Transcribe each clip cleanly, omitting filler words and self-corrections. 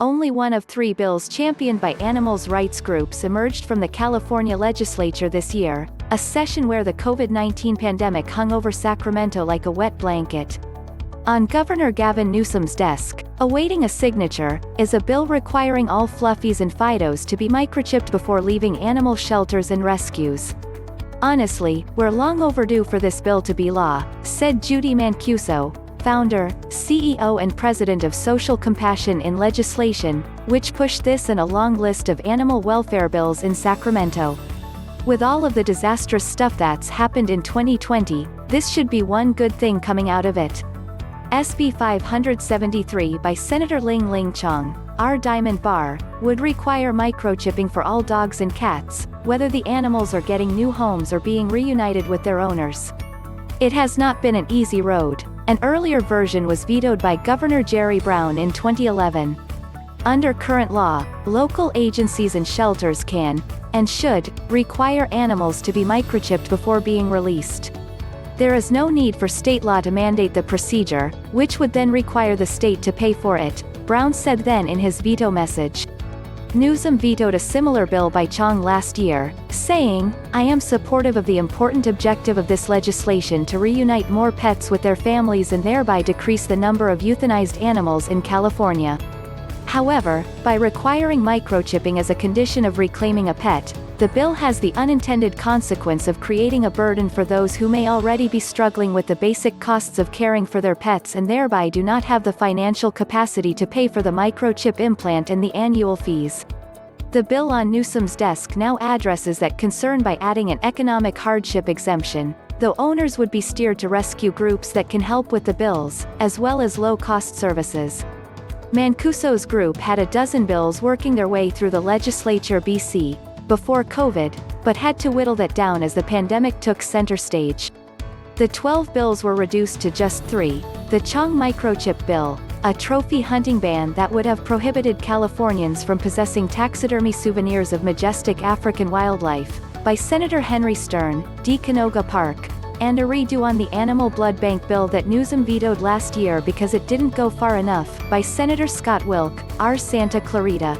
only one of 3 bills championed by animals' rights groups emerged from the California legislature this year, a session where the COVID-19 pandemic hung over Sacramento like a wet blanket. On Governor Gavin Newsom's desk, awaiting a signature, is a bill requiring all fluffies and Fidos to be microchipped before leaving animal shelters and rescues. "Honestly, we're long overdue for this bill to be law," said Judy Mancuso, founder, CEO and president of Social Compassion in Legislation, which pushed this and a long list of animal welfare bills in Sacramento. "With all of the disastrous stuff that's happened in 2020, this should be one good thing coming out of it." SB 573 by Senator Ling Chong, R. Diamond Bar, would require microchipping for all dogs and cats, whether the animals are getting new homes or being reunited with their owners. It has not been an easy road. An earlier version was vetoed by Governor Jerry Brown in 2011. Under current law, local agencies and shelters can, and should, require animals to be microchipped before being released. There is no need for state law to mandate the procedure, which would then require the state to pay for it, Brown said then in his veto message. Newsom vetoed a similar bill by Chong last year, saying, "I am supportive of the important objective of this legislation to reunite more pets with their families and thereby decrease the number of euthanized animals in California." However, by requiring microchipping as a condition of reclaiming a pet, the bill has the unintended consequence of creating a burden for those who may already be struggling with the basic costs of caring for their pets and thereby do not have the financial capacity to pay for the microchip implant and the annual fees. The bill on Newsom's desk now addresses that concern by adding an economic hardship exemption, though owners would be steered to rescue groups that can help with the bills, as well as low-cost services. Mancuso's group had a dozen bills working their way through the legislature BC, before COVID, but had to whittle that down as the pandemic took center stage. The 12 bills were reduced to just 3, the Chong microchip bill, a trophy hunting ban that would have prohibited Californians from possessing taxidermy souvenirs of majestic African wildlife, by Senator Henry Stern, D. Canoga Park, and a redo on the animal blood bank bill that Newsom vetoed last year because it didn't go far enough, by Senator Scott Wilk, R. Santa Clarita.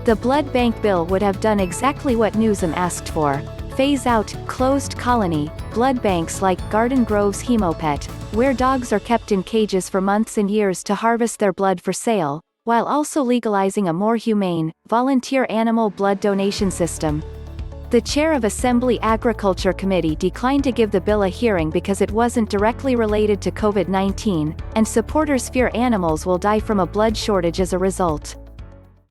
The blood bank bill would have done exactly what Newsom asked for: phase out closed colony blood banks like Garden Grove's Hemopet, where dogs are kept in cages for months and years to harvest their blood for sale, while also legalizing a more humane, volunteer animal blood donation system. The chair of Assembly Agriculture Committee declined to give the bill a hearing because it wasn't directly related to COVID-19, and supporters fear animals will die from a blood shortage as a result.